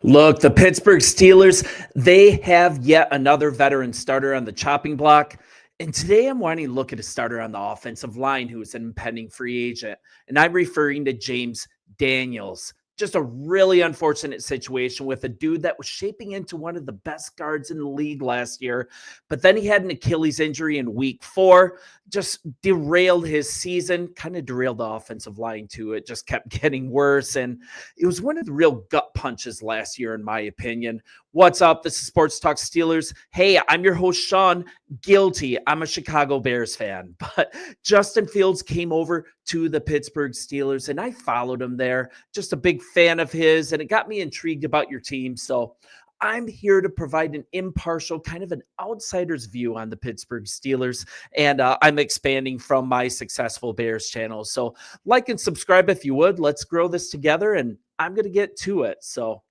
Look, the Pittsburgh Steelers, they have yet another veteran starter on the chopping block. And today I'm wanting to look at a starter on the offensive line who is an impending free agent. And I'm referring to James Daniels. Just a really unfortunate situation with a dude that was shaping into one of the best guards in the league last year. But then he had an Achilles injury in week 4, just derailed his season, kind of derailed the offensive line too. It just kept getting worse. And it was one of the real gut punches last year, in my opinion. What's up? This is Sports Talk Steelers. Hey, I'm your host, Sean. Guilty. I'm a Chicago Bears fan, but Justin Fields came over to the Pittsburgh Steelers and I followed him there. Just a big fan of his, and it got me intrigued about your team. So I'm here to provide an impartial, kind of an outsider's view on the Pittsburgh Steelers, and I'm expanding from my successful Bears channel. So like and subscribe if you would. Let's grow this together, and I'm going to get to it. So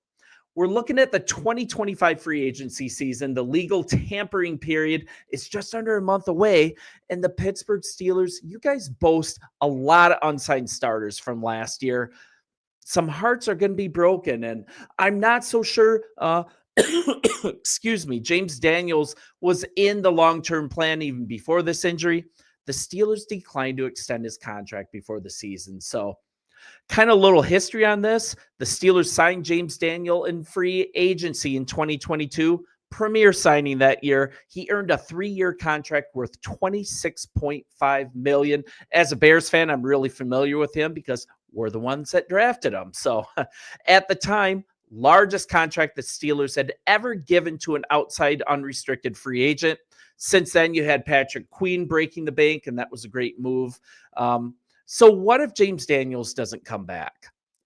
we're looking at the 2025 free agency season. The legal tampering period is just under a month away. And the Pittsburgh Steelers, you guys boast a lot of unsigned starters from last year. Some hearts are going to be broken. And I'm not so sure, excuse me, James Daniels was in the long-term plan even before this injury. The Steelers declined to extend his contract before the season. So kind of little history on this. The Steelers signed James Daniel in free agency in 2022. Premier signing that year. He earned a 3-year contract worth $26.5 million. As a Bears fan, I'm really familiar with him because we're the ones that drafted him. So at the time, largest contract the Steelers had ever given to an outside unrestricted free agent. Since then, you had Patrick Queen breaking the bank, and that was a great move. So what if James Daniels doesn't come back?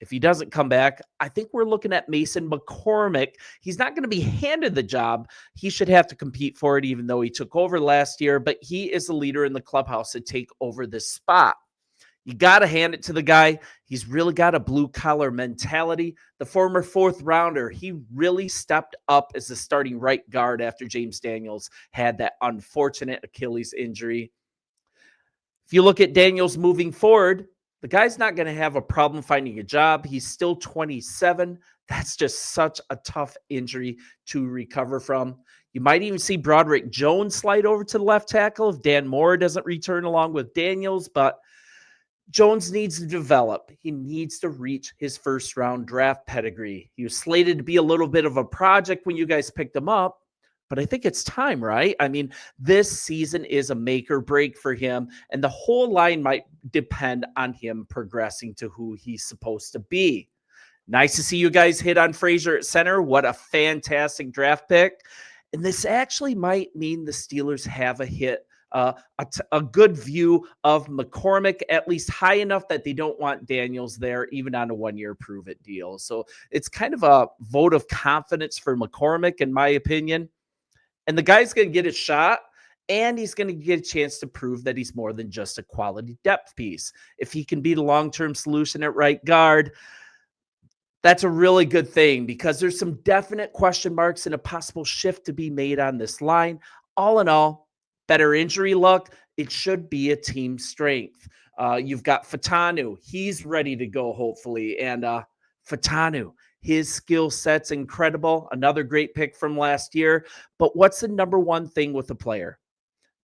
If he doesn't come back, I think we're looking at Mason McCormick. He's not going to be handed the job. He should have to compete for it, even though he took over last year. But he is the leader in the clubhouse to take over this spot. You got to hand it to the guy. He's really got a blue-collar mentality. The former 4th rounder, he really stepped up as the starting right guard after James Daniels had that unfortunate Achilles injury. If you look at Daniels moving forward, the guy's not going to have a problem finding a job. He's still 27. That's just such a tough injury to recover from. You might even see Broderick Jones slide over to the left tackle if Dan Moore doesn't return along with Daniels, but Jones needs to develop. He needs to reach his first-round draft pedigree. He was slated to be a little bit of a project when you guys picked him up, but I think it's time, right? I mean, this season is a make or break for him, and the whole line might depend on him progressing to who he's supposed to be. Nice to see you guys hit on Frazier at center. What a fantastic draft pick. And this actually might mean the Steelers have a good view of McCormick, at least high enough that they don't want Daniels there, even on a 1-year prove-it deal. So it's kind of a vote of confidence for McCormick, in my opinion. And the guy's going to get a shot, and he's going to get a chance to prove that he's more than just a quality depth piece. If he can be the long-term solution at right guard, that's a really good thing because there's some definite question marks and a possible shift to be made on this line. All in all, better injury luck. It should be a team strength. You've got Fatanu. He's ready to go, hopefully. And Fatanu, his skill set's incredible. Another great pick from last year. But what's the number one thing with a player?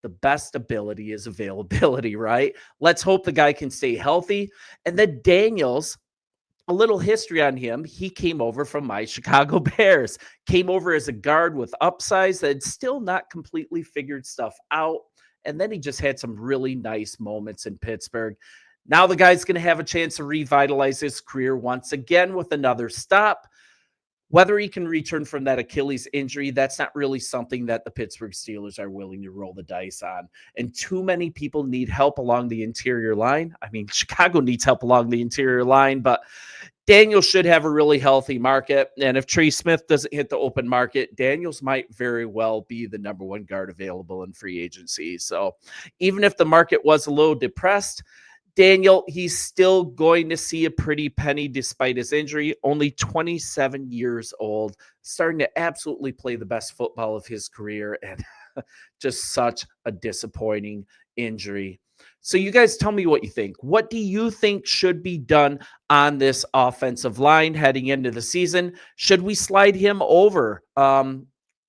The best ability is availability, right? Let's hope the guy can stay healthy. And then Daniels, a little history on him. He came over from my Chicago Bears, came over as a guard with upsides that had still not completely figured stuff out. And then he just had some really nice moments in Pittsburgh. Now the guy's going to have a chance to revitalize his career once again with another stop. Whether he can return from that Achilles injury, that's not really something that the Pittsburgh Steelers are willing to roll the dice on. And too many people need help along the interior line. I mean, Chicago needs help along the interior line, but Daniels should have a really healthy market. And if Trey Smith doesn't hit the open market, Daniels might very well be the number one guard available in free agency. So even if the market was a little depressed, Daniel, he's still going to see a pretty penny despite his injury. Only 27 years old, starting to absolutely play the best football of his career, and just such a disappointing injury. So you guys tell me what you think. What do you think should be done on this offensive line heading into the season? Should we slide him over?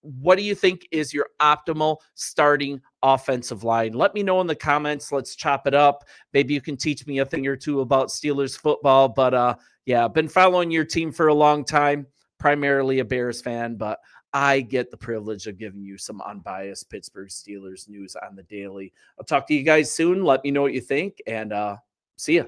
What do you think is your optimal starting offensive line? Let me know in the comments. Let's chop it up. Maybe you can teach me a thing or two about Steelers football. But yeah, I've been following your team for a long time, primarily a Bears fan, but I get the privilege of giving you some unbiased Pittsburgh Steelers news on the daily. I'll talk to you guys soon. Let me know what you think, and see ya.